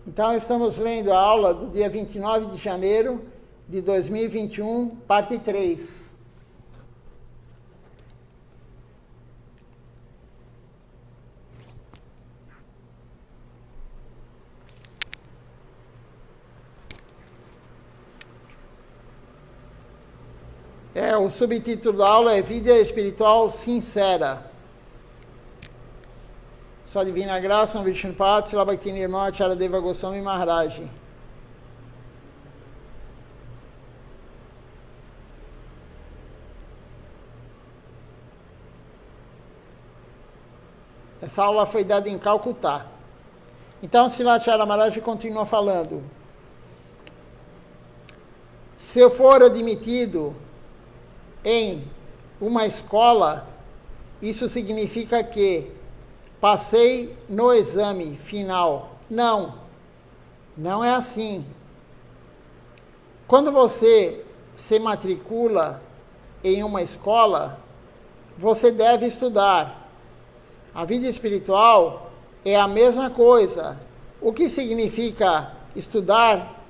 Então, estamos lendo a aula do dia 29 de janeiro de 2021, parte 3. O subtítulo da aula é Vida Espiritual Sincera. Sua Divina Graça, um Vishnupada, Srila Bhakti-Nirmala Charadeva Goswami Maharaj. Essa aula foi dada em Calcutá. Então, Srila Acharya Maharaj continua falando. Se eu for admitido em uma escola, isso significa que passei no exame final. Não, não é assim. Quando você se matricula em uma escola, você deve estudar. A vida espiritual é a mesma coisa. O que significa estudar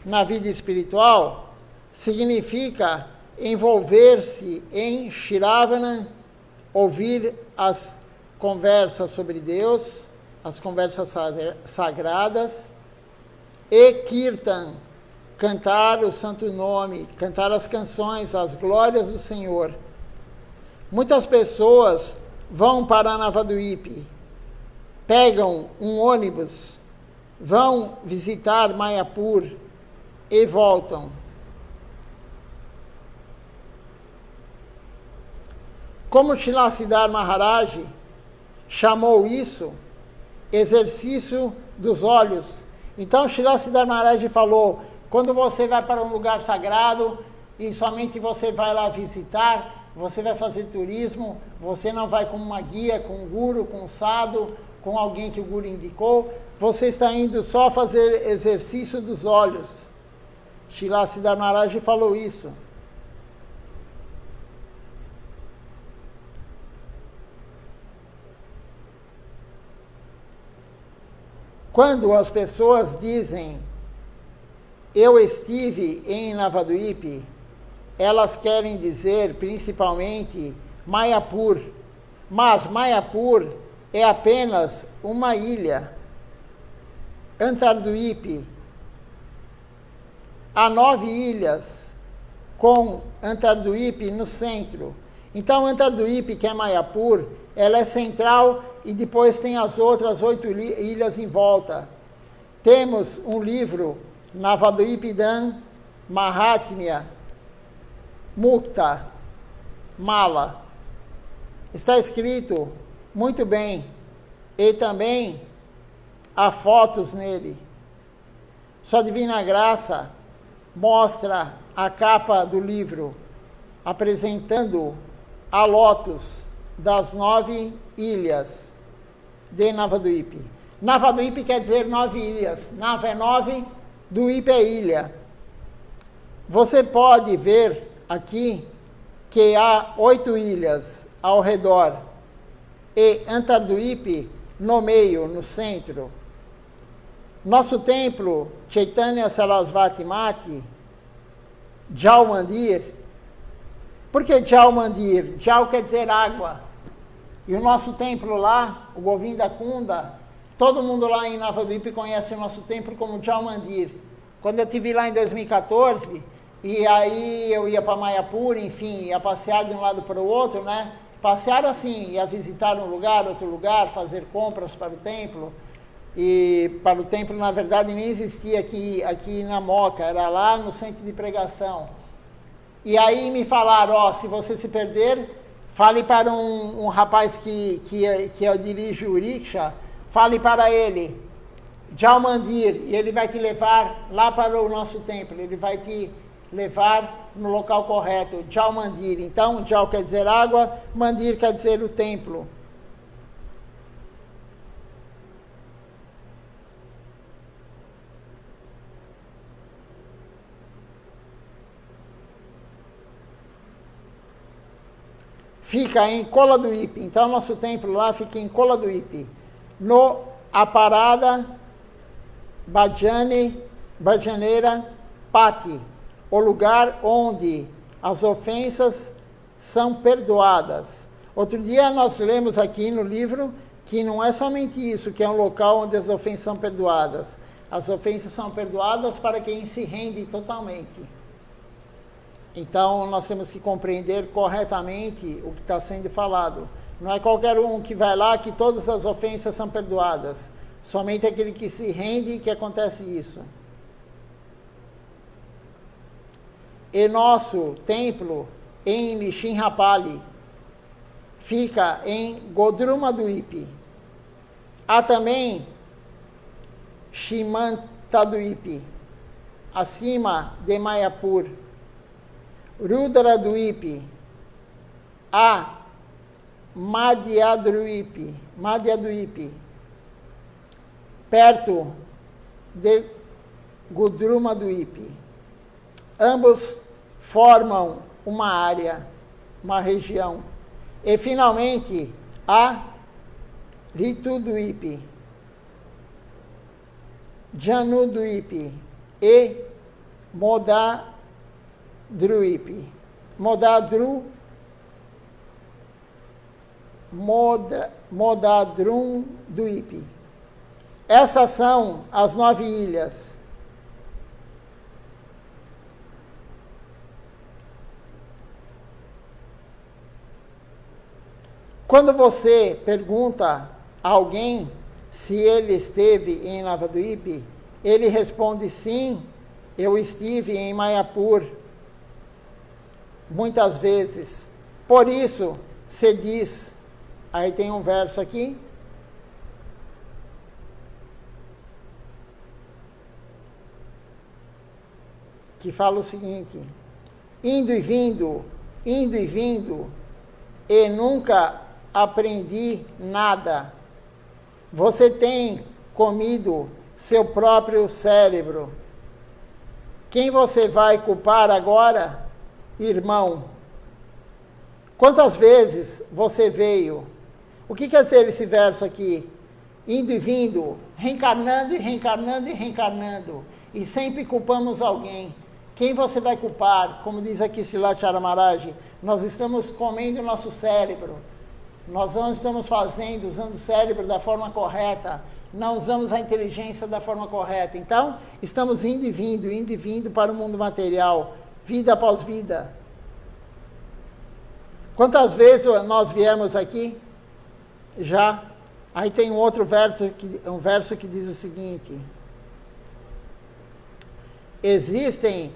na vida espiritual? Significa envolver-se em Shravana, ouvir as conversas sobre Deus, as conversas sagradas, e Kirtan, cantar o santo nome, cantar as canções, as glórias do Senhor. Muitas pessoas vão para Navadvipa, pegam um ônibus, vão visitar Mayapur e voltam. Como Srila Siddhar Maharaj chamou isso exercício dos olhos. Então Srila Siddhar Maharaj falou, quando você vai para um lugar sagrado e somente você vai lá visitar, você vai fazer turismo, você não vai com uma guia, com um guru, com um sadhu, com alguém que o guru indicou, você está indo só fazer exercício dos olhos. Srila Siddhar Maharaj falou isso. Quando as pessoas dizem, eu estive em Navadvipa, elas querem dizer principalmente Mayapur. Mas Mayapur é apenas uma ilha. Antardvipa. Há 9 ilhas, com Antardvipa no centro. Então Antardvipa, que é Mayapur, ela é central e depois tem as outras 8 ilhas em volta. Temos um livro, Navadvipadam Mahatmya Mukta Mala. Está escrito muito bem. E também há fotos nele. Sua Divina Graça mostra a capa do livro, apresentando a lótus das 9 ilhas de Navadvipa. Navadvipa quer dizer 9 ilhas. Nava é 9, Dvipa é ilha. Você pode ver aqui que há 8 ilhas ao redor e Antardvipa no meio, no centro. Nosso templo, Chaitanya Sarasvati Mati, Jal Mandir. Por que Jal Mandir? Jal quer dizer água. E o nosso templo lá, o Govinda Kunda, todo mundo lá em Navadvipa conhece o nosso templo como Jal Mandir. Quando eu estive lá em 2014, e aí eu ia para Mayapur, enfim, ia passear de um lado para o outro, né? Passear assim, ia visitar um lugar, outro lugar, fazer compras para o templo. E para o templo, na verdade, nem existia aqui na Moca, era lá no centro de pregação. E aí me falaram, se você se perder, fale para um rapaz que eu dirijo o rickshaw, fale para ele, Jal Mandir, e ele vai te levar lá para o nosso templo, ele vai te levar no local correto, Jal Mandir. Então, Jal quer dizer água, Mandir quer dizer o templo. Fica em Koladvipa. Então, nosso templo lá fica em Koladvipa. A parada Bhajaneira Pati, o lugar onde as ofensas são perdoadas. Outro dia nós lemos aqui no livro que não é somente isso, que é um local onde as ofensas são perdoadas. As ofensas são perdoadas para quem se rende totalmente. Então, nós temos que compreender corretamente o que está sendo falado. Não é qualquer um que vai lá que todas as ofensas são perdoadas. Somente aquele que se rende que acontece isso. E nosso templo em Nishinrapali fica em Godrumadwip. Há também Shimantadwip, acima de Mayapur. Rudradwip, a Madhyadwip, perto de Godrumadwip. Ambos formam uma área, uma região. E, finalmente, a Ritudwip, Janudwip e Modadrumdwip. Essas são as 9 ilhas. Quando você pergunta a alguém se ele esteve em Navadvip, ele responde sim, eu estive em Mayapur muitas vezes. Por isso se diz, aí tem um verso aqui, que fala o seguinte: indo e vindo, e nunca aprendi nada. Você tem comido seu próprio cérebro. Quem você vai culpar agora, irmão? Quantas vezes você veio? O que quer dizer esse verso aqui? Indo e vindo, reencarnando e reencarnando e reencarnando. E sempre culpamos alguém. Quem você vai culpar? Como diz aqui Silachara Maharaj, nós estamos comendo o nosso cérebro. Nós não estamos usando o cérebro da forma correta. Não usamos a inteligência da forma correta. Então, estamos indo e vindo para o mundo material. Vida após vida. Quantas vezes nós viemos aqui? Já. Aí tem um verso que diz o seguinte: existem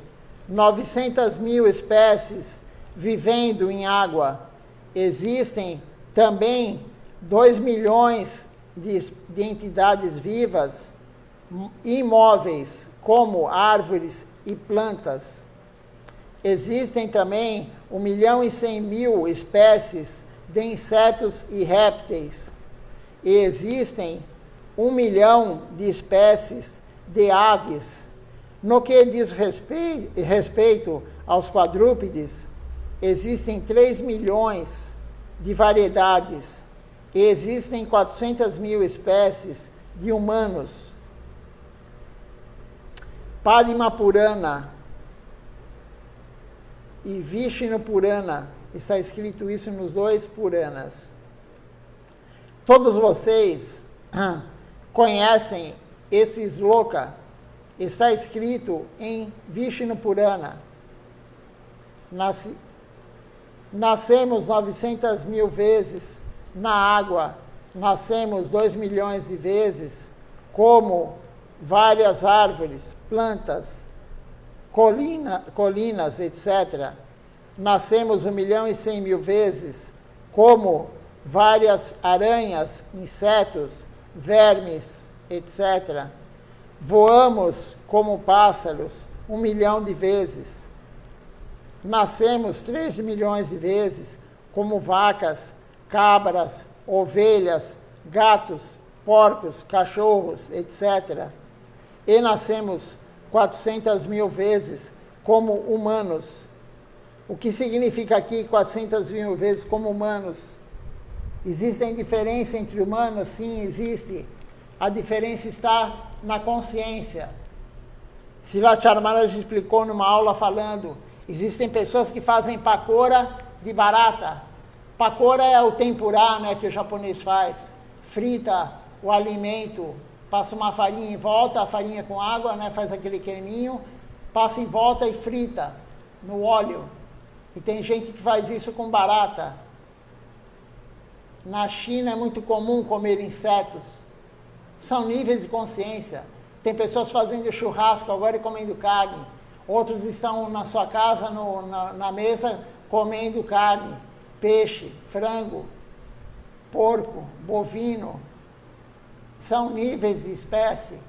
900.000 espécies vivendo em água. Existem também 2 milhões de entidades vivas, imóveis, como árvores e plantas. Existem também 1.100.000 espécies de insetos e répteis. E existem 1 milhão de espécies de aves. No que diz respeito aos quadrúpedes, existem 3 milhões de variedades. E existem 400.000 espécies de humanos. Padma Purana e Vishnu Purana, está escrito isso nos 2 Puranas. Todos vocês conhecem esse sloka, está escrito em Vishnu Purana. Nascemos 900.000 vezes na água, nascemos 2 milhões de vezes, como várias árvores, plantas, colinas, etc. Nascemos 1.100.000 vezes, como várias aranhas, insetos, vermes, etc. Voamos como pássaros 1 milhão de vezes. Nascemos 13 milhões de vezes, como vacas, cabras, ovelhas, gatos, porcos, cachorros, etc. E nascemos 400.000 vezes como humanos. O que significa aqui 400.000 vezes como humanos? Existem diferenças entre humanos? Sim, existe. A diferença está na consciência. Srila Maharaj explicou numa aula falando, existem pessoas que fazem pakora de barata. Pakora é o tempurá, né, que o japonês faz. Frita o alimento, passa uma farinha em volta, a farinha com água, né, faz aquele creminho, passa em volta e frita no óleo. E tem gente que faz isso com barata. Na China é muito comum comer insetos. São níveis de consciência. Tem pessoas fazendo churrasco agora e comendo carne. Outros estão na sua casa, na mesa, comendo carne, peixe, frango, porco, bovino. São níveis de espécie.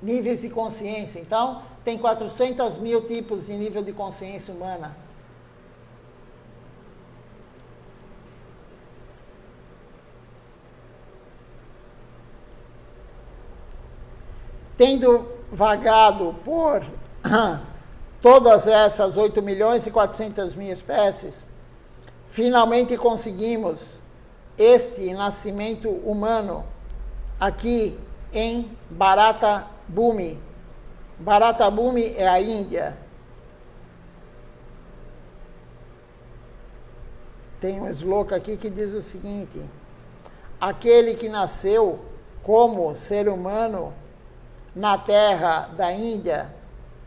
Níveis de consciência. Então, tem 400 mil tipos de nível de consciência humana. Tendo vagado por todas essas 8 milhões e 400 mil espécies, finalmente conseguimos este nascimento humano aqui em Bharata Bhumi. Bharata Bhumi é a Índia. Tem um sloka aqui que diz o seguinte: aquele que nasceu como ser humano na terra da Índia,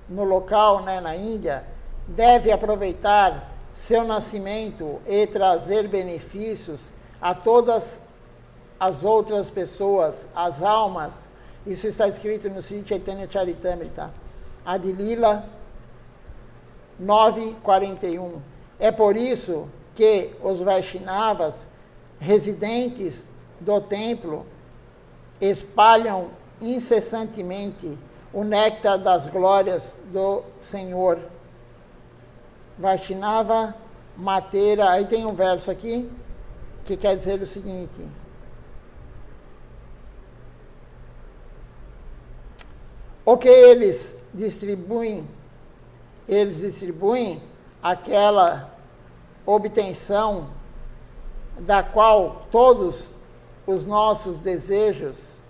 no local, né, na Índia, deve aproveitar seu nascimento e trazer benefícios a todas as outras pessoas, as almas. Isso está escrito no Sri Chaitanya Charitamrita, Adilila 9:41. É por isso que os Vaishnavas, residentes do templo, espalham incessantemente o néctar das glórias do Senhor. Vaishnava Matera, aí tem um verso aqui que quer dizer o seguinte: o que eles distribuem aquela obtenção da qual todos os nossos desejos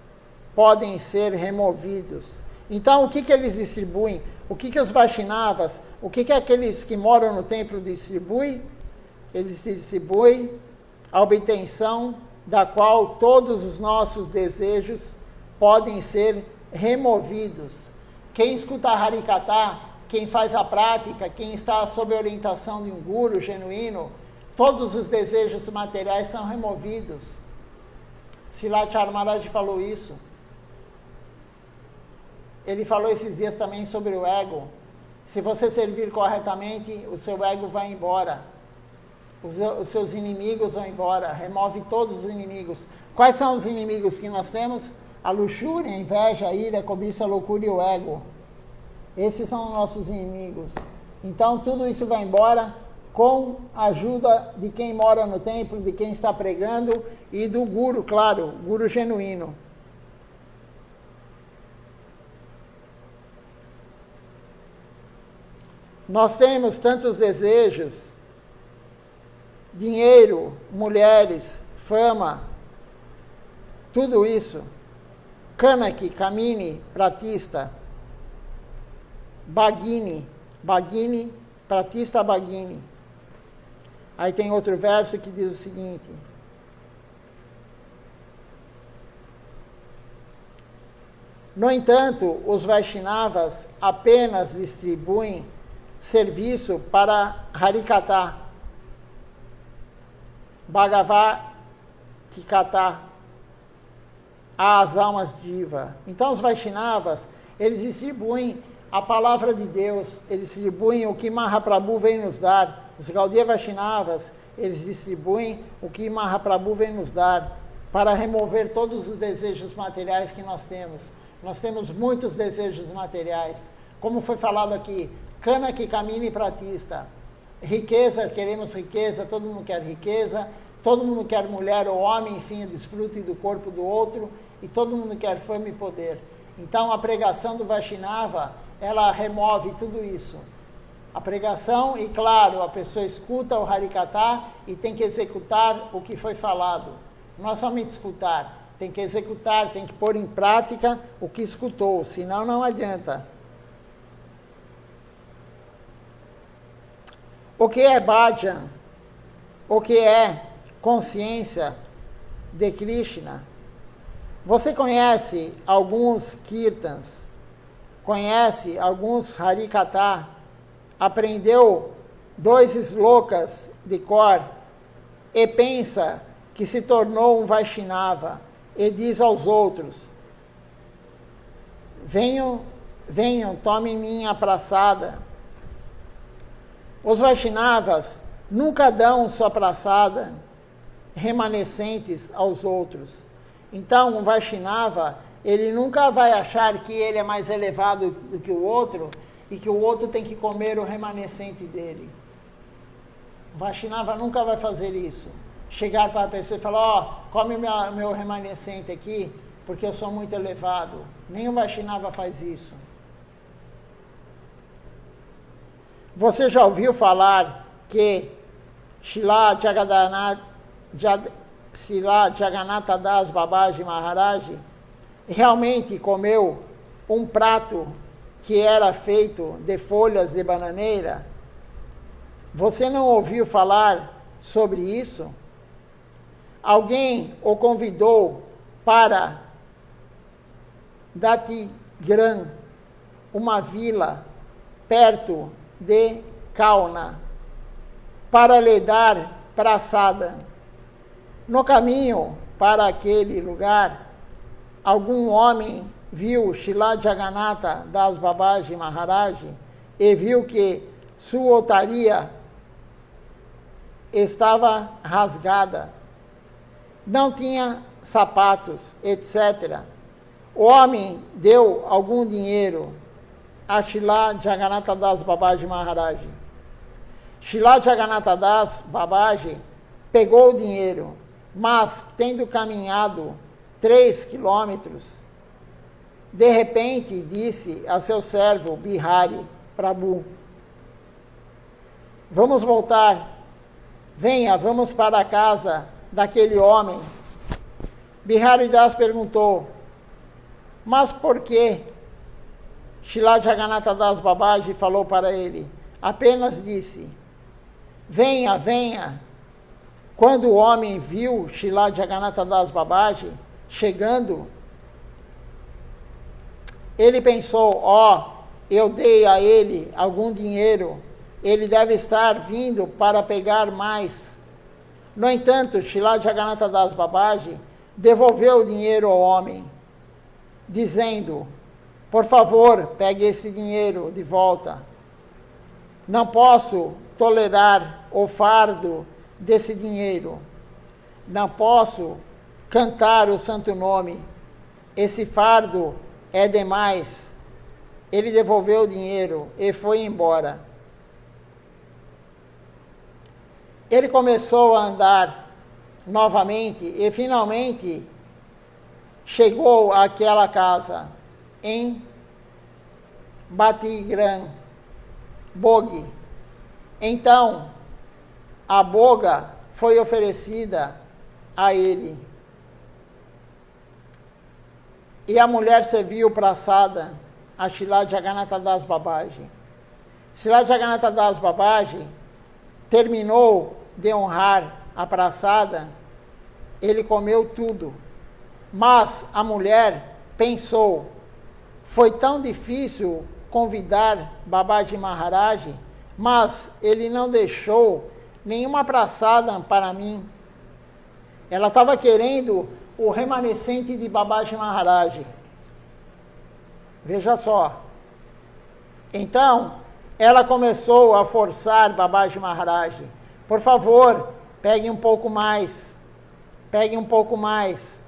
podem ser removidos. Então, o que eles distribuem? O que os Vaishnavas, o que aqueles que moram no templo distribuem? Eles distribuem a obtenção da qual todos os nossos desejos podem ser removidos. Quem escuta a Harikatha, quem faz a prática, quem está sob a orientação de um guru genuíno, todos os desejos materiais são removidos. Srila Maharaj falou isso. Ele falou esses dias também sobre o ego. Se você servir corretamente, o seu ego vai embora. Os seus inimigos vão embora. Remove todos os inimigos. Quais são os inimigos que nós temos? A luxúria, a inveja, a ira, a cobiça, a loucura e o ego. Esses são os nossos inimigos. Então, tudo isso vai embora com a ajuda de quem mora no templo, de quem está pregando e do guru, claro, guru genuíno. Nós temos tantos desejos: dinheiro, mulheres, fama, tudo isso. Kanaki, Kamini, Pratista, Bhagini, Pratista Bhagini. Aí tem outro verso que diz o seguinte: no entanto, os Vaishnavas apenas distribuem serviço para Harikatha, Bhagavad Gita, às almas diva. Então, os Vaishnavas, eles distribuem a palavra de Deus, eles distribuem o que Mahaprabhu vem nos dar. Os Gaudiya Vaishnavas, eles distribuem o que Mahaprabhu vem nos dar para remover todos os desejos materiais que nós temos. Nós temos muitos desejos materiais. Como foi falado aqui, Kanaki, Kamini, Pratista. Riqueza, queremos riqueza, todo mundo quer riqueza, todo mundo quer mulher ou homem, enfim, desfrute do corpo do outro, e todo mundo quer fama e poder. Então, a pregação do Vaishnava, ela remove tudo isso. A pregação, e claro, a pessoa escuta o Harikatha e tem que executar o que foi falado. Não é somente escutar, tem que executar, tem que pôr em prática o que escutou, senão não adianta. O que é bhajan? O que é consciência de Krishna? Você conhece alguns kirtans, conhece alguns harikatha, aprendeu 2 slokas de cor e pensa que se tornou um Vaishnava e diz aos outros: venham, venham, tomem minha praçada. Os Vaishnavas nunca dão sua praçada remanescentes aos outros. Então, um Vaishnava, ele nunca vai achar que ele é mais elevado do que o outro e que o outro tem que comer o remanescente dele. O Vaishnava nunca vai fazer isso. Chegar para a pessoa e falar: ó, come meu remanescente aqui, porque eu sou muito elevado. Nenhum Vaishnava faz isso. Você já ouviu falar que Srila Jagannatha Das Babaji Maharaj realmente comeu um prato que era feito de folhas de bananeira? Você não ouviu falar sobre isso? Alguém o convidou para Datigram, uma vila perto de Kauna, para lhe dar praçada. No caminho para aquele lugar, algum homem viu Srila Jagannatha Das Babaji Maharaj e viu que sua otaria estava rasgada, não tinha sapatos, etc. O homem deu algum dinheiro a Srila Jagannatha Das Babaji Maharaj. Srila Jagannatha Das Babaji pegou o dinheiro, mas tendo caminhado 3 quilômetros, de repente disse a seu servo Bihari Prabhu: vamos voltar, venha, vamos para a casa daquele homem. Bihari Das perguntou: mas por que? Srila Jagannatha Das Babaji falou para ele, apenas disse: venha, venha. Quando o homem viu Srila Jagannatha Das Babaji chegando, ele pensou: ó, eu dei a ele algum dinheiro, ele deve estar vindo para pegar mais. No entanto, Srila Jagannatha Das Babaji devolveu o dinheiro ao homem, dizendo: por favor, pegue esse dinheiro de volta. Não posso tolerar o fardo desse dinheiro. Não posso cantar o santo nome. Esse fardo é demais. Ele devolveu o dinheiro e foi embora. Ele começou a andar novamente e finalmente chegou àquela casa em Batigram, Bog. Então, a boga foi oferecida a ele. E a mulher serviu praçada a Srila Jagannatha Das Babaji. Srila Jagannatha Das Babaji terminou de honrar a praçada, ele comeu tudo. Mas a mulher pensou: foi tão difícil convidar Babaji Maharaj, mas ele não deixou nenhuma praçada para mim. Ela estava querendo o remanescente de Babaji Maharaj. Veja só. Então, ela começou a forçar Babaji Maharaj: por favor, pegue um pouco mais. Pegue um pouco mais.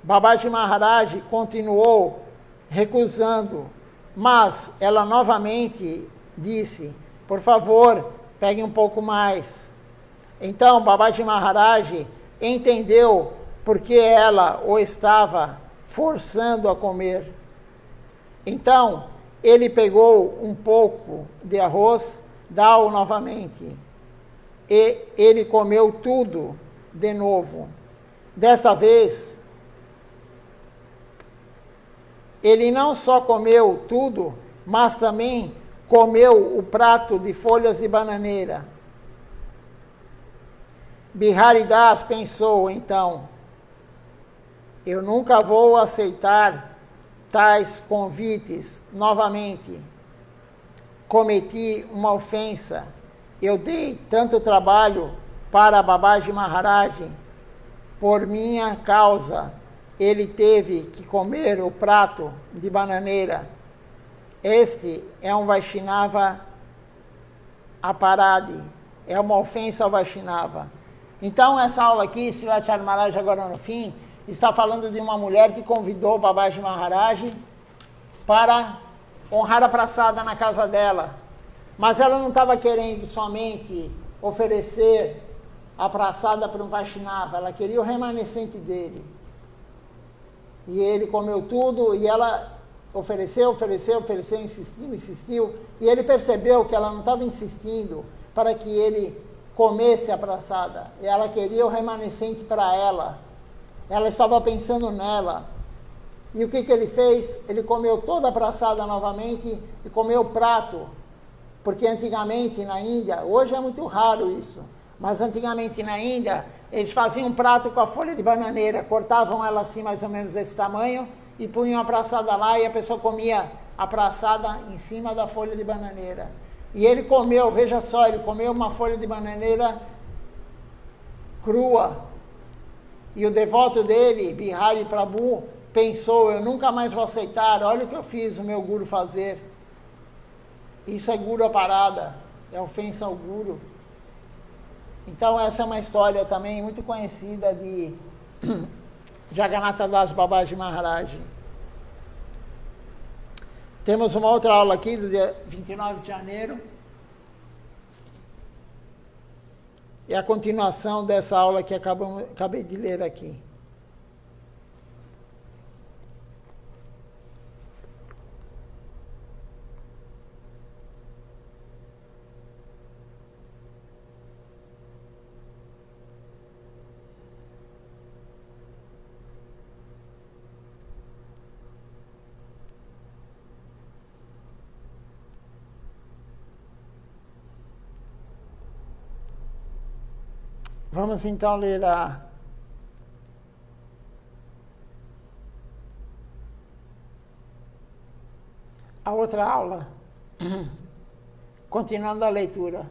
Babaji Maharaj continuou recusando, mas ela novamente disse: por favor, pegue um pouco mais. Então, Babaji Maharaj entendeu porque ela o estava forçando a comer. Então, ele pegou um pouco de arroz, dá-o novamente. E ele comeu tudo de novo. Dessa vez, ele não só comeu tudo, mas também comeu o prato de folhas de bananeira. Biharidas pensou, então, eu nunca vou aceitar tais convites novamente. Cometi uma ofensa. Eu dei tanto trabalho para Babaji Maharaj. Por minha causa, ele teve que comer o prato de bananeira. Este é um Vaishnava aparade. É uma ofensa ao Vaishnava. Então, essa aula aqui, Srilacharya Maharaj, agora no fim, está falando de uma mulher que convidou Babaji Maharaj para honrar a praçada na casa dela. Mas ela não estava querendo somente oferecer a praçada para um Vaishnava, ela queria o remanescente dele. E ele comeu tudo, e ela ofereceu, insistiu, e ele percebeu que ela não estava insistindo para que ele comesse a praçada, e ela queria o remanescente para ela. Ela estava pensando nela. E o que ele fez? Ele comeu toda a praçada novamente e comeu o prato. Porque antigamente na Índia, hoje é muito raro isso, mas antigamente na Índia, eles faziam um prato com a folha de bananeira, cortavam ela assim mais ou menos desse tamanho e punham a praçada lá e a pessoa comia a praçada em cima da folha de bananeira. E ele comeu, veja só, ele comeu uma folha de bananeira crua. E o devoto dele, Bihari Prabhu, pensou, eu nunca mais vou aceitar, olha o que eu fiz o meu guru fazer. Isso é guru parada, é ofensa ao guru. Então essa é uma história também muito conhecida de Jagannatha Das Babaji Maharaj. Temos uma outra aula aqui do dia 29 de janeiro. É a continuação dessa aula que acabei de ler aqui. Vamos então ler a outra aula, continuando a leitura.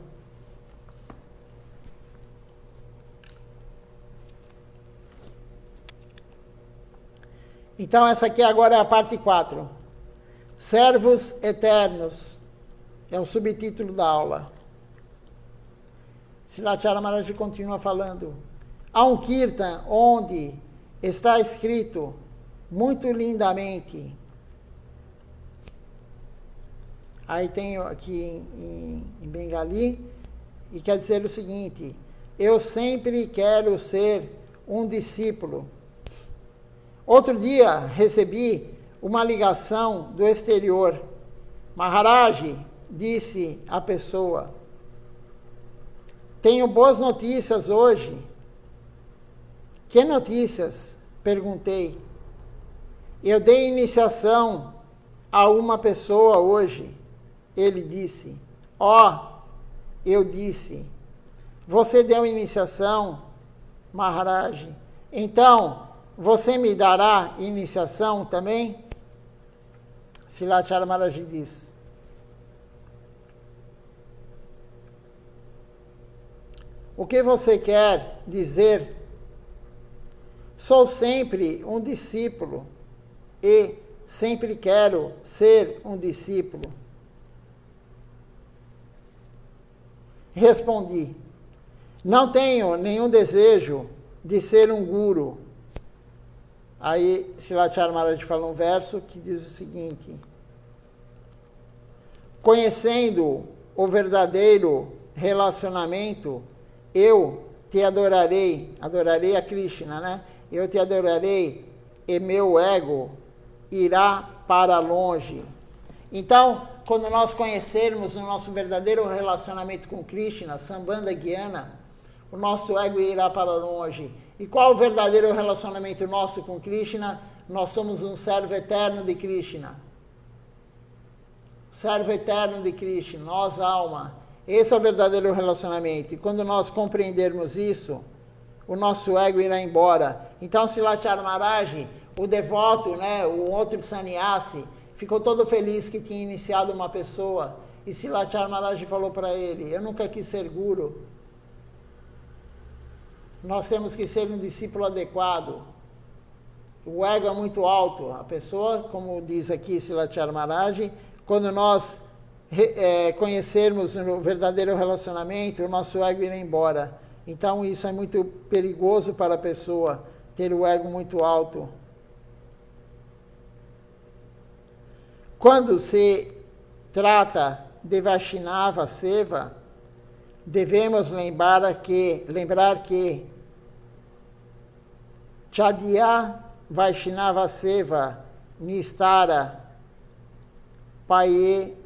Então, essa aqui agora é a parte 4. Servos eternos, é o subtítulo da aula. Srilacharya Maharaj continua falando. Há um kirtan onde está escrito muito lindamente. Aí tem aqui em Bengali, e quer dizer o seguinte: eu sempre quero ser um discípulo. Outro dia recebi uma ligação do exterior. Maharaj, disse a pessoa, tenho boas notícias hoje. Que notícias? Perguntei. Eu dei iniciação a uma pessoa hoje. Ele disse. Eu disse. Você deu iniciação, Maharaj? Então, você me dará iniciação também? Srilacharya Maharaj diz. O que você quer dizer? Sou sempre um discípulo e sempre quero ser um discípulo. Respondi, não tenho nenhum desejo de ser um guru. Aí Srilacharya Maharaj fala um verso que diz o seguinte: conhecendo o verdadeiro relacionamento, eu te adorarei a Krishna, né? Eu te adorarei e meu ego irá para longe. Então, quando nós conhecermos o nosso verdadeiro relacionamento com Krishna, Sambandha Gyana, o nosso ego irá para longe. E qual o verdadeiro relacionamento nosso com Krishna? nós somos um servo eterno de Krishna. Servo eterno de Krishna, nós alma. Esse é o verdadeiro relacionamento. E quando nós compreendermos isso, o nosso ego irá embora. Então, Silachar Maharaj, o devoto, né, o outro sannyasi, ficou todo feliz que tinha iniciado uma pessoa. E Silachar Maharaj falou para ele, eu nunca quis ser guru. Nós temos que ser um discípulo adequado. O ego é muito alto. A pessoa, como diz aqui Silachar Maharaj, quando nós conhecermos o verdadeiro relacionamento, o nosso ego irá embora. Então isso é muito perigoso para a pessoa, ter o ego muito alto. Quando se trata de Vaishnava Seva, devemos lembrar que Chadya Vaishnava Seva Nistara Paye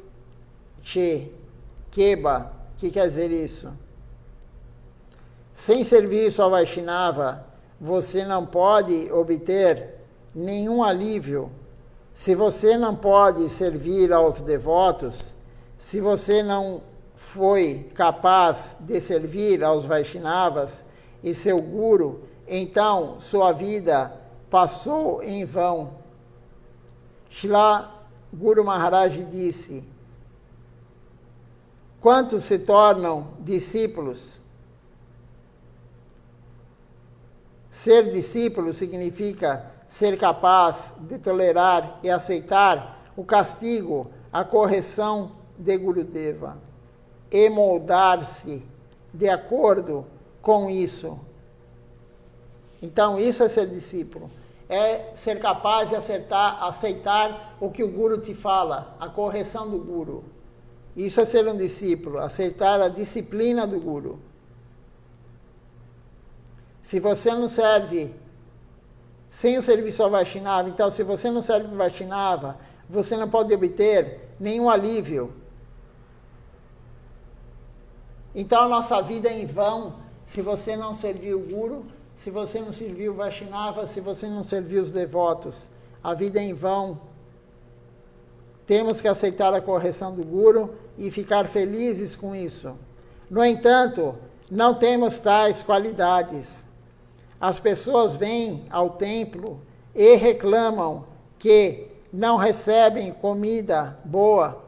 Che Keba. O que quer dizer isso? Sem serviço ao Vaishnava, você não pode obter nenhum alívio. Se você não pode servir aos devotos, se você não foi capaz de servir aos Vaishnavas e seu Guru, então sua vida passou em vão. Srila Guru Maharaj disse, quantos se tornam discípulos? Ser discípulo significa ser capaz de tolerar e aceitar o castigo, a correção de Gurudeva e moldar-se de acordo com isso. Então, isso é ser discípulo. É ser capaz de aceitar o que o Guru te fala, a correção do Guru. Isso é ser um discípulo, aceitar a disciplina do Guru. Se você não serve sem o serviço ao Vaishnava, então se você não serve ao Vaishnava, você não pode obter nenhum alívio. Então a nossa vida é em vão se você não servir o Guru, se você não servir o Vaishnava, se você não servir os devotos. A vida é em vão. Temos que aceitar a correção do Guru e ficar felizes com isso. No entanto, não temos tais qualidades. As pessoas vêm ao templo e reclamam que não recebem comida boa,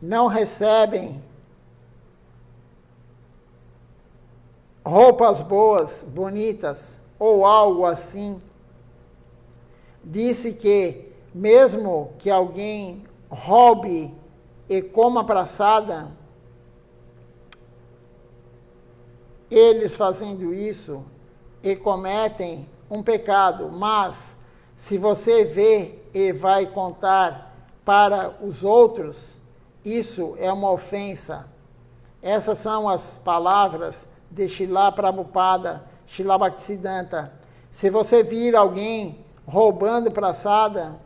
não recebem roupas boas, bonitas, ou algo assim. Disse que mesmo que alguém roube e coma praçada, eles fazendo isso e cometem um pecado, mas se você vê e vai contar para os outros, isso é uma ofensa. Essas são as palavras de Srila Prabhupada, Srila Bhaktisiddhanta. Se você vir alguém roubando praçada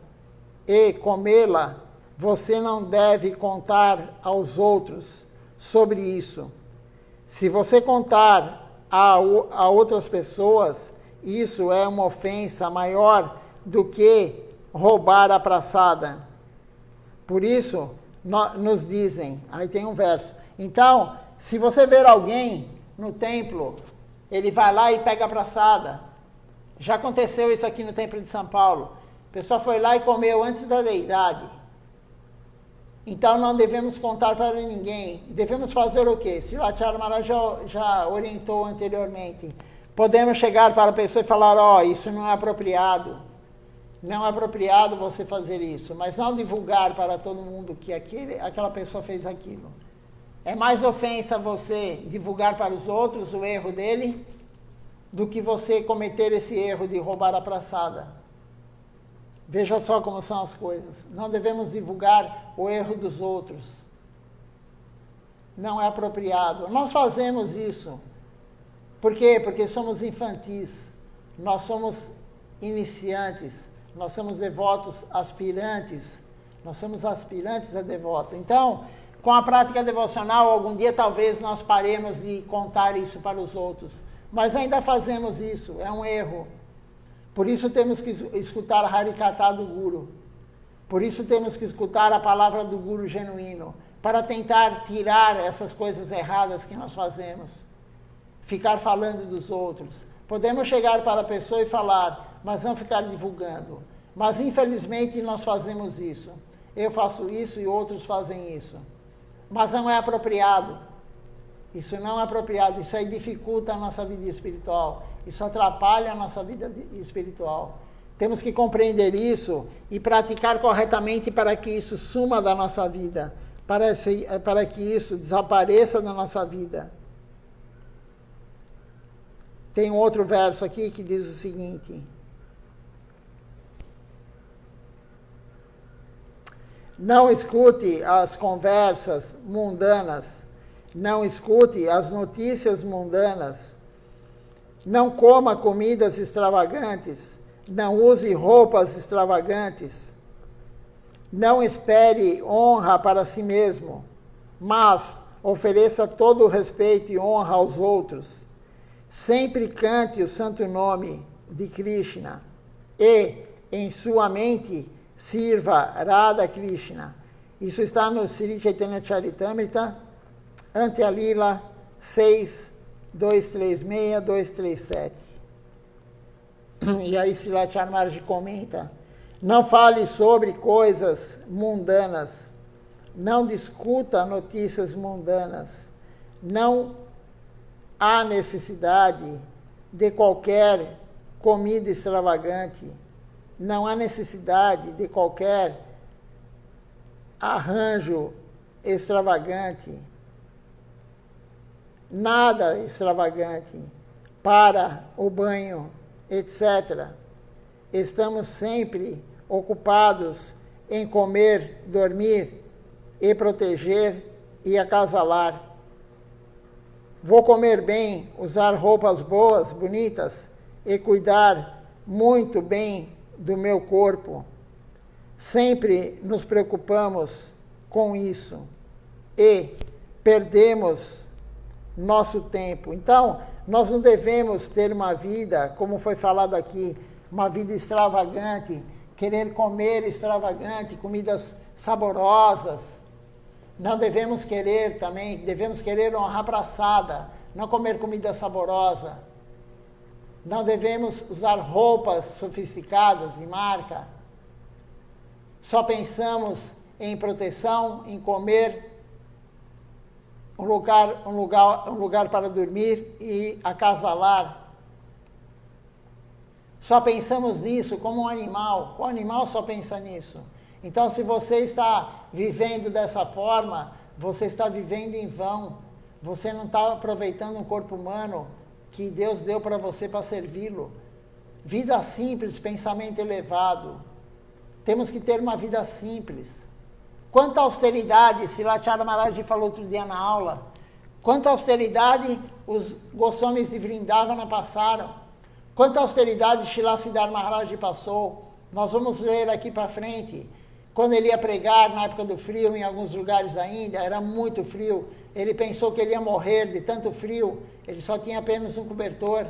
e comê-la, você não deve contar aos outros sobre isso. Se você contar a outras pessoas, isso é uma ofensa maior do que roubar a praçada. Por isso, nos dizem, aí tem um verso. Então, se você ver alguém no templo, ele vai lá e pega a praçada. Já aconteceu isso aqui no templo de São Paulo. A pessoa foi lá e comeu antes da deidade. Então não devemos contar para ninguém. Devemos fazer o quê? Silachar Maharaj já orientou anteriormente. Podemos chegar para a pessoa e falar, isso não é apropriado. Não é apropriado você fazer isso. Mas não divulgar para todo mundo que aquela pessoa fez aquilo. É mais ofensa você divulgar para os outros o erro dele do que você cometer esse erro de roubar a praçada. Veja só como são as coisas. Não devemos divulgar o erro dos outros. Não é apropriado. Nós fazemos isso. Por quê? Porque somos infantis. Nós somos iniciantes. Nós somos devotos aspirantes. Nós somos aspirantes a devoto. Então, com a prática devocional, algum dia talvez nós paremos de contar isso para os outros. Mas ainda fazemos isso. É um erro. Por isso temos que escutar a Harikatha do Guru. Por isso temos que escutar a palavra do Guru genuíno, para tentar tirar essas coisas erradas que nós fazemos. Ficar falando dos outros. Podemos chegar para a pessoa e falar, mas não ficar divulgando. Mas infelizmente nós fazemos isso. Eu faço isso e outros fazem isso. Mas não é apropriado. Isso não é apropriado. Isso aí dificulta a nossa vida espiritual. Isso atrapalha a nossa vida espiritual. Temos que compreender isso e praticar corretamente para que isso suma da nossa vida, para que isso desapareça da nossa vida. Tem um outro verso aqui que diz o seguinte: não escute as conversas mundanas, não escute as notícias mundanas, não coma comidas extravagantes, não use roupas extravagantes, não espere honra para si mesmo, mas ofereça todo o respeito e honra aos outros. Sempre cante o santo nome de Krishna e, em sua mente, sirva Radha Krishna. Isso está no Sri Chaitanya Charitamrita, Antya Lila 6, 236, 237. E aí Srila Maharaj comenta: não fale sobre coisas mundanas, não discuta notícias mundanas, não há necessidade de qualquer comida extravagante, não há necessidade de qualquer arranjo extravagante, nada extravagante para o banho, etc. Estamos sempre ocupados em comer, dormir e proteger e acasalar. Vou comer bem, usar roupas boas, bonitas e cuidar muito bem do meu corpo. Sempre nos preocupamos com isso e perdemos nosso tempo. Então, nós não devemos ter uma vida, como foi falado aqui, uma vida extravagante, querer comer extravagante, comidas saborosas. Não devemos querer também, devemos querer honrar praçada, não comer comida saborosa. Não devemos usar roupas sofisticadas de marca. Só pensamos em proteção, em comer, um lugar para dormir e acasalar. Só pensamos nisso como um animal. O animal só pensa nisso. Então, se você está vivendo dessa forma, você está vivendo em vão. Você não está aproveitando um corpo humano que Deus deu para você para servi-lo. Vida simples, pensamento elevado. Temos que ter uma vida simples. Quanta austeridade, Srila Maharaj falou outro dia na aula, quanta austeridade os Goswamis de Vrindavana passaram. Quanta austeridade Srila Siddhar Maharaj passou. Nós vamos ler aqui para frente. Quando ele ia pregar na época do frio, em alguns lugares da Índia, era muito frio. Ele pensou que ele ia morrer de tanto frio. Ele só tinha apenas um cobertor.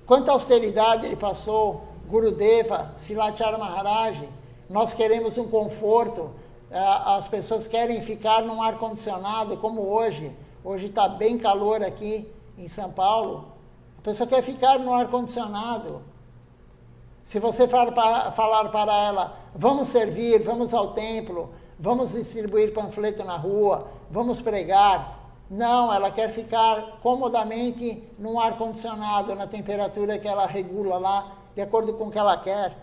Quanta austeridade ele passou. Gurudeva, Srila Maharaj. Nós queremos um conforto. As pessoas querem ficar num ar-condicionado, como hoje. Hoje está bem calor aqui em São Paulo. A pessoa quer ficar no ar-condicionado. Se você falar para ela, vamos servir, vamos ao templo, vamos distribuir panfleto na rua, vamos pregar. Não, ela quer ficar comodamente num ar-condicionado, na temperatura que ela regula lá, de acordo com o que ela quer.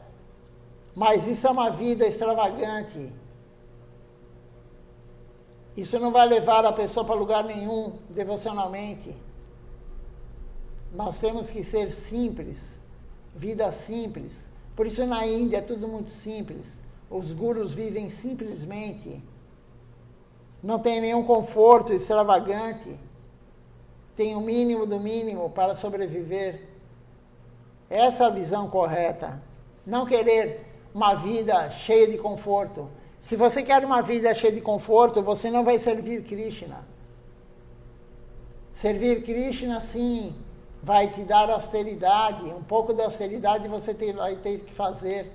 Mas isso é uma vida extravagante. Isso não vai levar a pessoa para lugar nenhum, devocionalmente. Nós temos que ser simples, vida simples. Por isso na Índia é tudo muito simples. Os gurus vivem simplesmente. Não tem nenhum conforto extravagante. Tem o mínimo do mínimo para sobreviver. Essa é a visão correta. Não querer uma vida cheia de conforto. Se você quer uma vida cheia de conforto, você não vai servir Krishna. Servir Krishna, sim, vai te dar austeridade. Um pouco de austeridade você vai ter que fazer.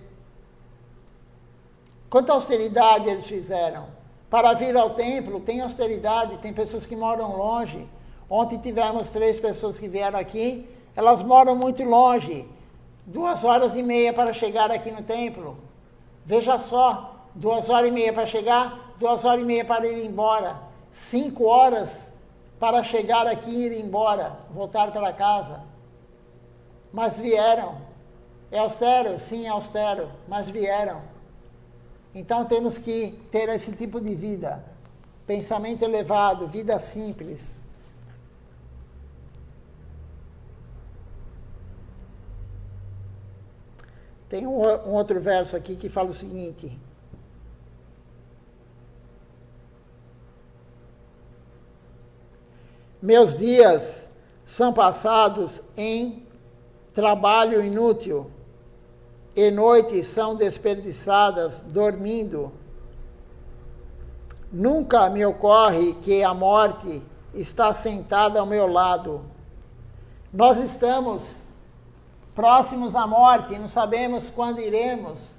Quanta austeridade eles fizeram? Para vir ao templo, tem austeridade, tem pessoas que moram longe. Ontem tivemos 3 pessoas que vieram aqui, elas moram muito longe. 2h30 para chegar aqui no templo. Veja só, 2h30 para chegar, 2h30 para ir embora. 5 horas para chegar aqui e ir embora, voltar para casa. Mas vieram. É austero? Sim, é austero, mas vieram. Então temos que ter esse tipo de vida. Pensamento elevado, vida simples. Tem um outro verso aqui que fala o seguinte: meus dias são passados em trabalho inútil, e noites são desperdiçadas dormindo. Nunca me ocorre que a morte está sentada ao meu lado. Nós estamos próximos à morte, não sabemos quando iremos.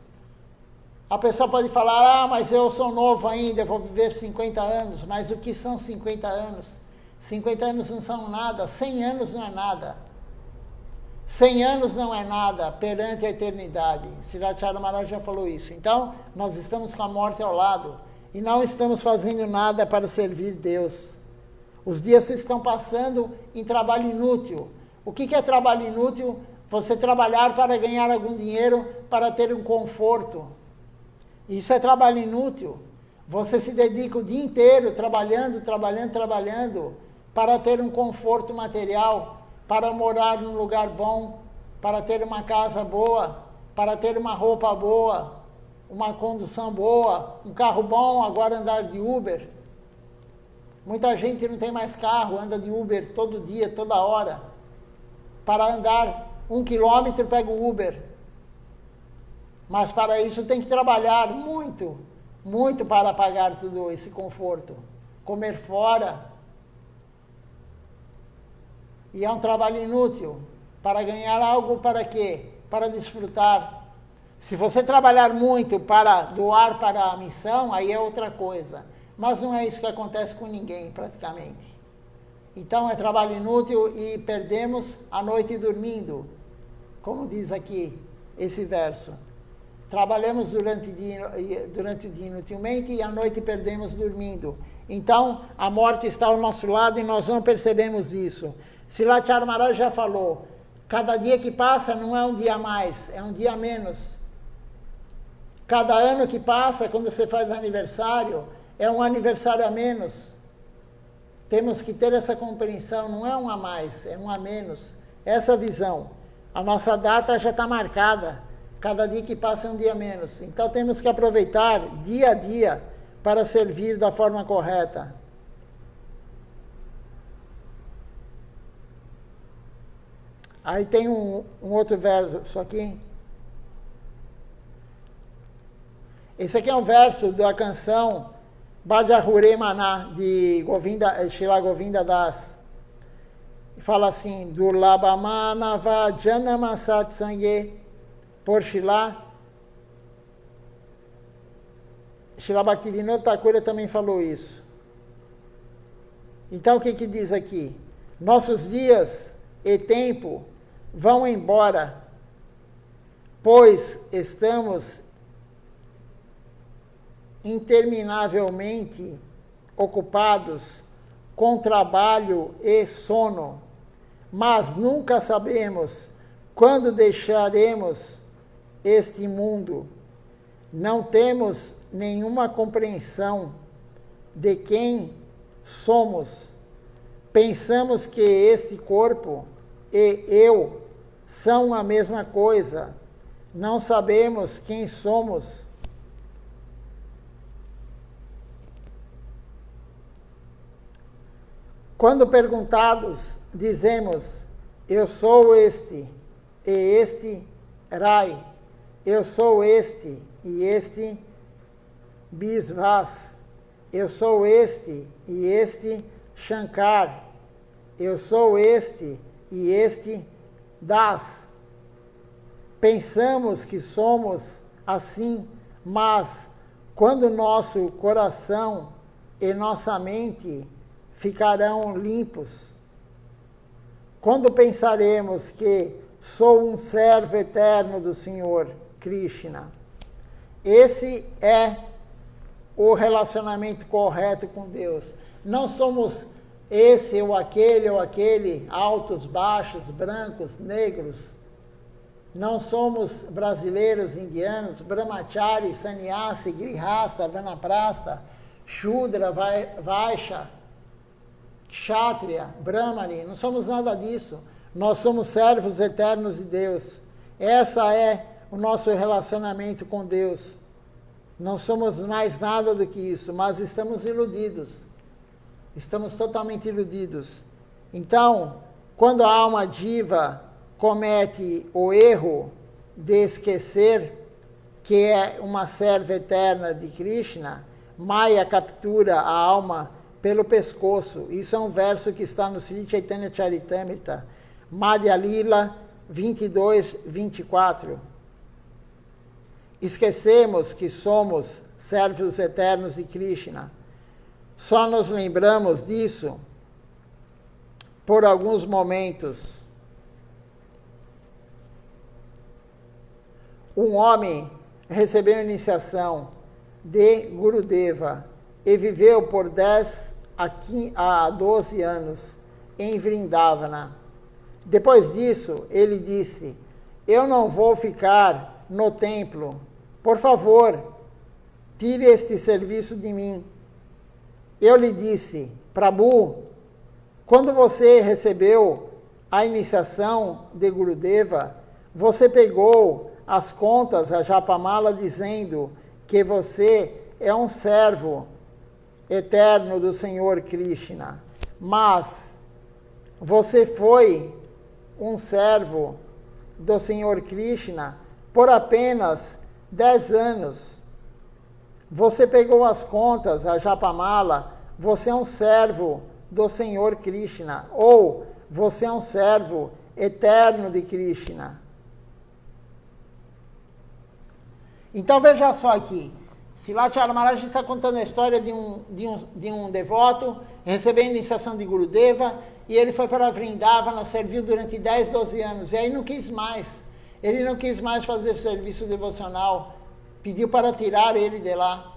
A pessoa pode falar, mas eu sou novo ainda, eu vou viver 50 anos. Mas o que são 50 anos? 50 anos não são nada, 100 anos não é nada. 100 anos não é nada perante a eternidade. Srirachara Maharaj já falou isso. Então, nós estamos com a morte ao lado e não estamos fazendo nada para servir Deus. Os dias estão passando em trabalho inútil. O que é trabalho inútil? Você trabalhar para ganhar algum dinheiro, para ter um conforto. Isso é trabalho inútil. Você se dedica o dia inteiro trabalhando, para ter um conforto material, para morar num lugar bom, para ter uma casa boa, para ter uma roupa boa, uma condução boa, um carro bom, agora andar de Uber. Muita gente não tem mais carro, anda de Uber todo dia, toda hora. Para andar 1 quilômetro pega o Uber. Mas para isso tem que trabalhar muito, muito para pagar tudo esse conforto. Comer fora. E é um trabalho inútil. Para ganhar algo para quê? Para desfrutar. Se você trabalhar muito para doar para a missão, aí é outra coisa. Mas não é isso que acontece com ninguém, praticamente. Então é trabalho inútil e perdemos a noite dormindo. Como diz aqui esse verso. Trabalhamos durante o dia inutilmente e à noite perdemos dormindo. Então, a morte está ao nosso lado e nós não percebemos isso. Srirachara Maharaj já falou, cada dia que passa não é um dia a mais, é um dia a menos. Cada ano que passa, quando você faz aniversário, é um aniversário a menos. Temos que ter essa compreensão, não é um a mais, é um a menos. Essa visão. A nossa data já está marcada. Cada dia que passa é um dia menos. Então temos que aproveitar dia a dia para servir da forma correta. Aí tem um outro verso aqui. Esse aqui é um verso da canção Bhajahure Mana, de Srila Govinda Das. Fala assim, Durlabha Manava Janama Satsange, por Srila Bhaktivinoda Thakur também falou isso. Então o que diz aqui? Nossos dias e tempo vão embora, pois estamos interminavelmente ocupados com trabalho e sono, mas nunca sabemos quando deixaremos este mundo. Não temos nenhuma compreensão de quem somos. Pensamos que este corpo e eu são a mesma coisa. Não sabemos quem somos. Quando perguntados, dizemos, eu sou este, e este Rai, eu sou este, e este Bisvas, eu sou este, e este Shankar, eu sou este, e este das. Pensamos que somos assim, mas quando nosso coração e nossa mente ficarão limpos, quando pensaremos que sou um servo eterno do Senhor Krishna, esse é o relacionamento correto com Deus. Não somos esse ou aquele, altos, baixos, brancos, negros. Não somos brasileiros, indianos, brahmachari, sannyasi, grihasta, vanaprasta, shudra, vaishya, kshatriya, brahmani. Não somos nada disso. Nós somos servos eternos de Deus. Essa é o nosso relacionamento com Deus. Não somos mais nada do que isso, mas estamos iludidos. Estamos totalmente iludidos. Então, quando a alma diva comete o erro de esquecer que é uma serva eterna de Krishna, Maya captura a alma pelo pescoço. Isso é um verso que está no Sri Chaitanya Charitamrita, Madhya Lila 22, 24. Esquecemos que somos servos eternos de Krishna. Só nos lembramos disso por alguns momentos. Um homem recebeu a iniciação de Gurudeva e viveu por 10 a 12 anos em Vrindavana. Depois disso, ele disse: eu não vou ficar no templo. Por favor, tire este serviço de mim. Eu lhe disse: Prabhu, quando você recebeu a iniciação de Gurudeva, você pegou as contas, a Japamala, dizendo que você é um servo eterno do Senhor Krishna. Mas você foi um servo do Senhor Krishna por apenas 10 anos. Você pegou as contas, a Japamala, você é um servo do Senhor Krishna, ou você é um servo eterno de Krishna. Então veja só aqui, Srila Maharaj está contando a história de um devoto recebendo a iniciação de Gurudeva, e ele foi para Vrindavana, serviu durante 10, 12 anos, e aí não quis mais. Ele não quis mais fazer serviço devocional, pediu para tirar ele de lá.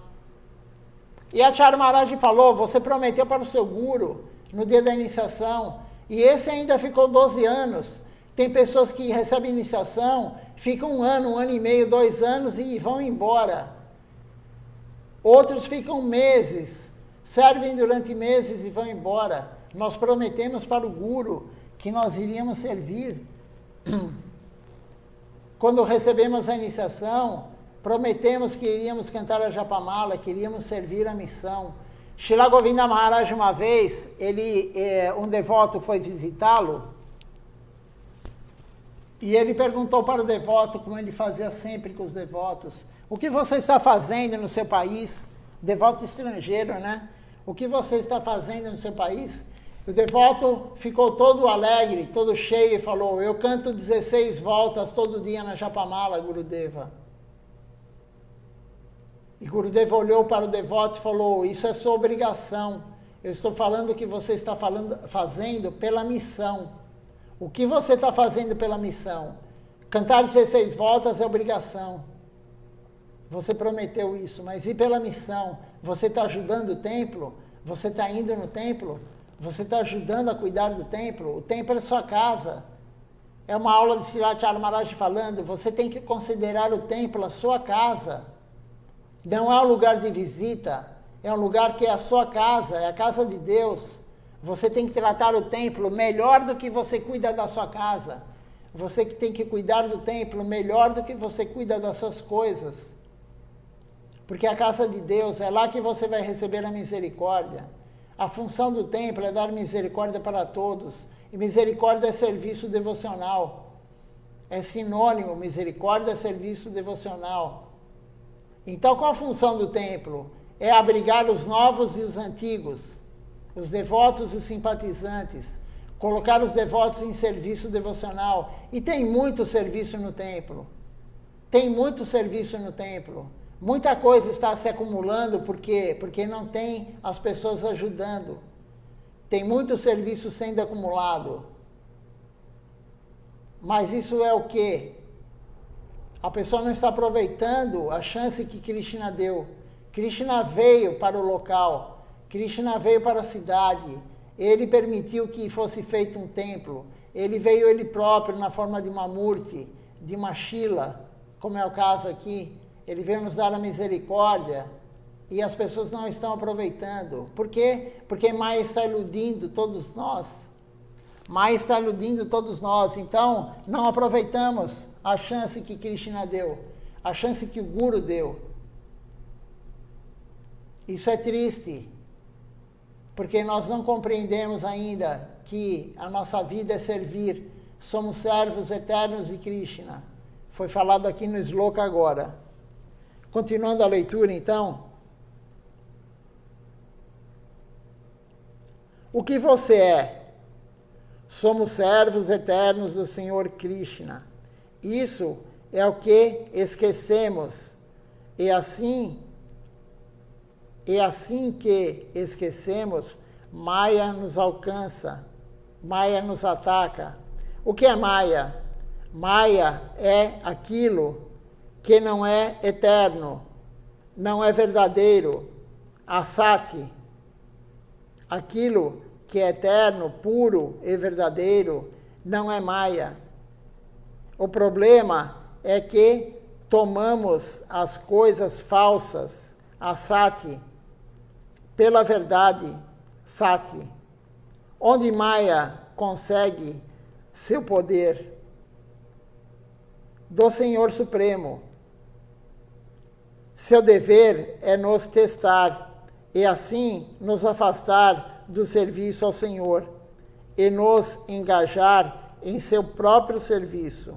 E a Acharya Maharaj falou: você prometeu para o seu guru no dia da iniciação, e esse ainda ficou 12 anos. Tem pessoas que recebem iniciação, ficam 1 ano e meio, 2 anos e vão embora. Outros ficam meses, servem durante meses e vão embora. Nós prometemos para o guru que nós iríamos servir. Quando recebemos a iniciação, prometemos que iríamos cantar a Japamala, que iríamos servir a missão. Srila Govinda Maharaj, uma vez, um devoto foi visitá-lo, e ele perguntou para o devoto, como ele fazia sempre com os devotos: o que você está fazendo no seu país? Devoto estrangeiro, né? O que você está fazendo no seu país? O devoto ficou todo alegre, todo cheio, e falou: eu canto 16 voltas todo dia na Japamala, Gurudeva. E Gurudeva olhou para o devoto e falou: isso é sua obrigação. Eu estou falando o que você está fazendo pela missão. O que você está fazendo pela missão? Cantar 16 voltas é obrigação. Você prometeu isso, mas e pela missão? Você está ajudando o templo? Você está indo no templo? Você está ajudando a cuidar do templo? O templo é sua casa. É uma aula de Srila Maharaj falando: você tem que considerar o templo a sua casa. Não é um lugar de visita, é um lugar que é a sua casa, é a casa de Deus. Você tem que tratar o templo melhor do que você cuida da sua casa. Você que tem que cuidar do templo melhor do que você cuida das suas coisas. Porque a casa de Deus, é lá que você vai receber a misericórdia. A função do templo é dar misericórdia para todos. E misericórdia é serviço devocional. É sinônimo, misericórdia é serviço devocional. Então, qual a função do templo? É abrigar os novos e os antigos, os devotos e os simpatizantes. colocar os devotos em serviço devocional. E tem muito serviço no templo. Tem muito serviço no templo. Muita coisa está se acumulando porque não tem as pessoas ajudando. Tem muito serviço sendo acumulado. Mas isso é o quê? A pessoa não está aproveitando a chance que Krishna deu. Krishna veio para o local. Krishna veio para a cidade. Ele permitiu que fosse feito um templo. Ele veio ele próprio na forma de uma murti, de uma shila, como é o caso aqui. Ele veio nos dar a misericórdia e as pessoas não estão aproveitando. Por quê? Porque Maya está iludindo todos nós. Maya está iludindo todos nós. Então, não aproveitamos a chance que Krishna deu, a chance que o Guru deu. Isso é triste, porque nós não compreendemos ainda que a nossa vida é servir. Somos servos eternos de Krishna. Foi falado aqui no Sloka agora. Continuando a leitura, então. O que você é? Somos servos eternos do Senhor Krishna. Isso é o que esquecemos. E assim que esquecemos, Maya nos alcança, Maya nos ataca. O que é Maya? Maya é aquilo que não é eterno, não é verdadeiro, asati. Aquilo que é eterno, puro e verdadeiro, não é Maya. O problema é que tomamos as coisas falsas, asati, pela verdade, sati. Onde Maya consegue seu poder? Do Senhor Supremo. Seu dever é nos testar e assim nos afastar do serviço ao Senhor e nos engajar em seu próprio serviço.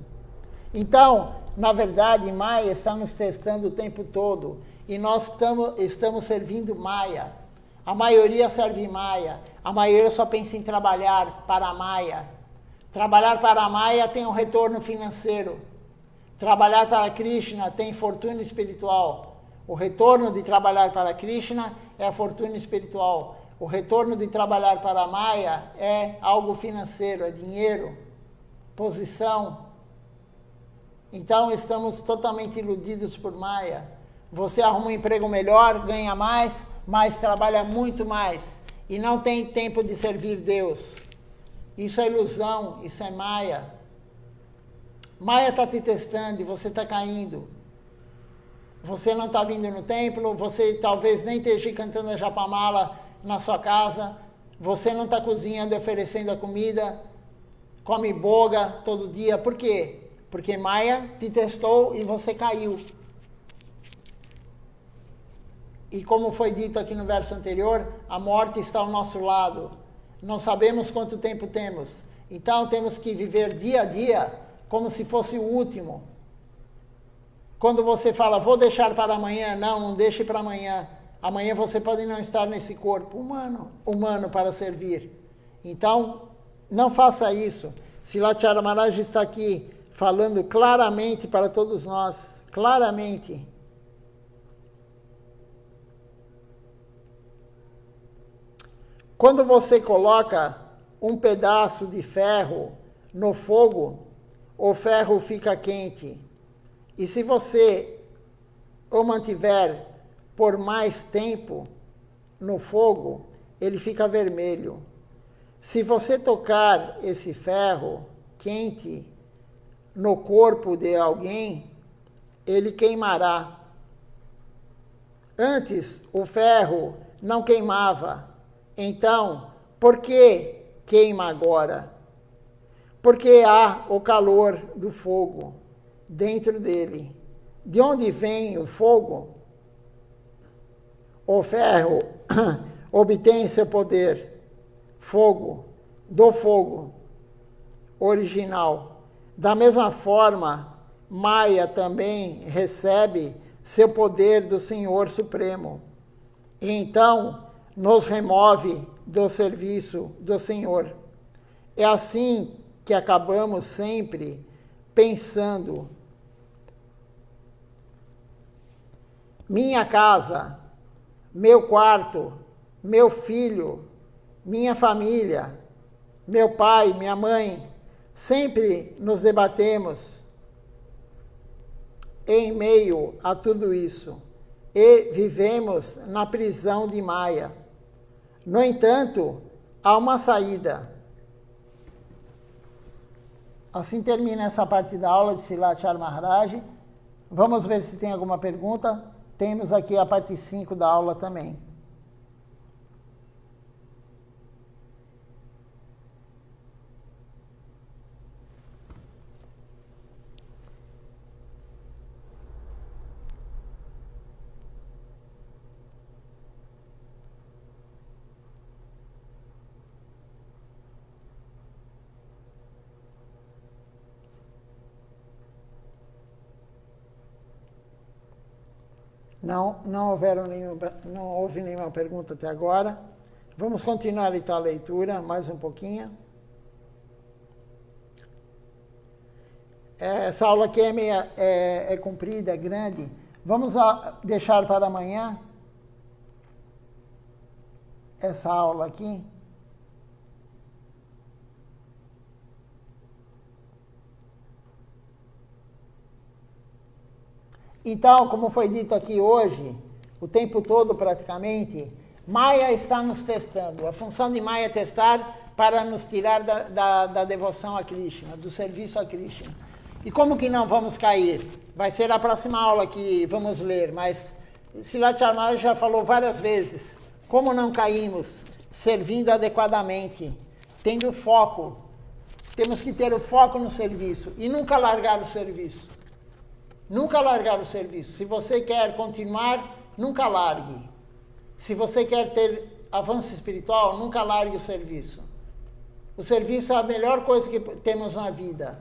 Então, na verdade, Maya está nos testando o tempo todo e nós estamos servindo Maya. A maioria serve Maya, a maioria só pensa em trabalhar para a Maya. Trabalhar para a Maya tem um retorno financeiro. Trabalhar para Krishna tem fortuna espiritual. O retorno de trabalhar para Krishna é a fortuna espiritual. O retorno de trabalhar para a Maya é algo financeiro, é dinheiro, posição. Então estamos totalmente iludidos por Maya. Você arruma um emprego melhor, ganha mais, mas trabalha muito mais. E não tem tempo de servir Deus. Isso é ilusão, isso é Maya. Maya está te testando e você está caindo. Você não está vindo no templo, você talvez nem esteja cantando a Japamala na sua casa, você não está cozinhando e oferecendo a comida, come boga todo dia. Por quê? Porque Maya te testou e você caiu. E como foi dito aqui no verso anterior, a morte está ao nosso lado. Não sabemos quanto tempo temos. Então temos que viver dia a dia como se fosse o último. Quando você fala, vou deixar para amanhã, não deixe para amanhã. Amanhã você pode não estar nesse corpo humano para servir. Então, não faça isso. Silachara Maharaj está aqui falando claramente para todos nós, claramente. Quando você coloca um pedaço de ferro no fogo, o ferro fica quente. E se você o mantiver por mais tempo no fogo, ele fica vermelho. Se você tocar esse ferro quente no corpo de alguém, ele queimará. Antes, o ferro não queimava. Então, por que queima agora? Porque há o calor do fogo dentro dele. De onde vem o fogo? O ferro obtém seu poder, do fogo original. Da mesma forma, Maya também recebe seu poder do Senhor Supremo. E então, nos remove do serviço do Senhor. É assim que acabamos sempre pensando: minha casa, meu quarto, meu filho, minha família, meu pai, minha mãe. Sempre nos debatemos em meio a tudo isso e vivemos na prisão de Maya. No entanto, há uma saída. Assim termina essa parte da aula de Silachar Maharaj. Vamos ver se tem alguma pergunta. Temos aqui a parte 5 da aula também. Não houve nenhuma pergunta até agora. Vamos continuar então a leitura mais um pouquinho. Essa aula aqui é comprida, é grande. Vamos deixar para amanhã essa aula aqui. Então, como foi dito aqui hoje, o tempo todo praticamente, Maya está nos testando. A função de Maya é testar para nos tirar da devoção a Krishna, do serviço a Krishna. E como que não vamos cair? Vai ser a próxima aula que vamos ler, mas Silachar Maharaj já falou várias vezes como não caímos, servindo adequadamente, tendo foco. Temos que ter o foco no serviço e nunca largar o serviço. Nunca largar o serviço. Se você quer continuar, nunca largue. Se você quer ter avanço espiritual, nunca largue o serviço. O serviço é a melhor coisa que temos na vida.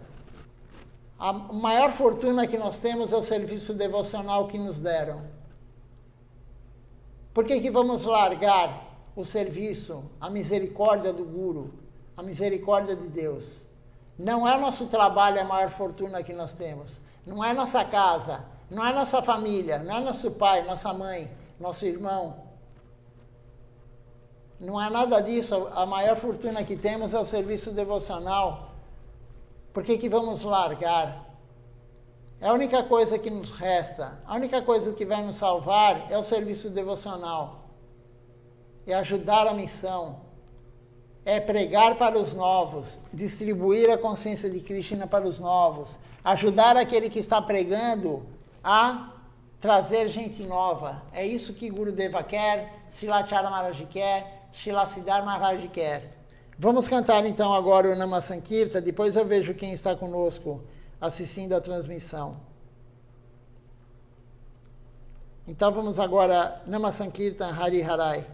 A maior fortuna que nós temos é o serviço devocional que nos deram. Por que vamos largar o serviço, a misericórdia do Guru, a misericórdia de Deus? Não é nosso trabalho a maior fortuna que nós temos. Não é nossa casa, não é nossa família, não é nosso pai, nossa mãe, nosso irmão. Não é nada disso. A maior fortuna que temos é o serviço devocional. Por que vamos largar? É a única coisa que nos resta. A única coisa que vai nos salvar é o serviço devocional. É ajudar a missão. É pregar para os novos, distribuir a consciência de Krishna para os novos, ajudar aquele que está pregando a trazer gente nova. É isso que Gurudeva quer, Silachar Maharaj quer, Srila Siddhar Maharaj quer. Vamos cantar então agora o Nama Sankirtan, depois eu vejo quem está conosco assistindo a transmissão. Então vamos agora, Nama Sankirtan Hari Harai.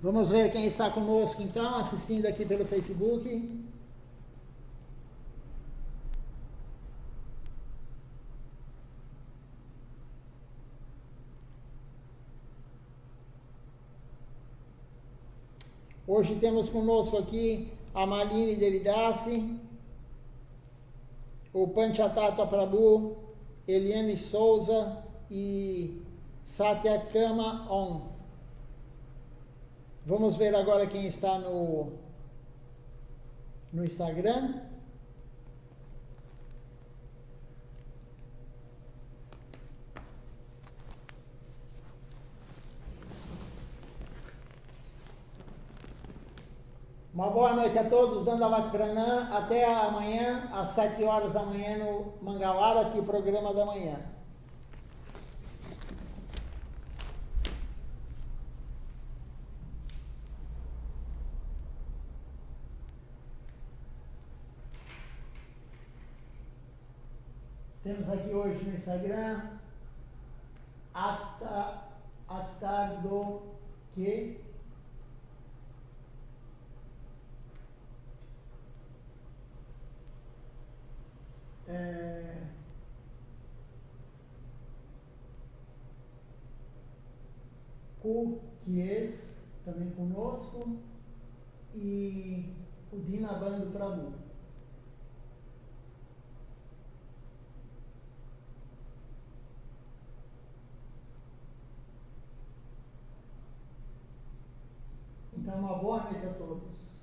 Vamos ver quem está conosco então, assistindo aqui pelo Facebook. Hoje temos conosco aqui a Malini Devidassi, o Panchatata Prabhu, Eliane Souza e Satyakama On. Vamos ver agora quem está no Instagram. Uma boa noite a todos, Dandavat Pranam. Até amanhã, às 7 horas da manhã, no Mangalara, aqui o programa da manhã. Temos aqui hoje no Instagram, Actardo que Kukies também conosco e o Dinabando Prabhu. Então, uma boa noite a todos.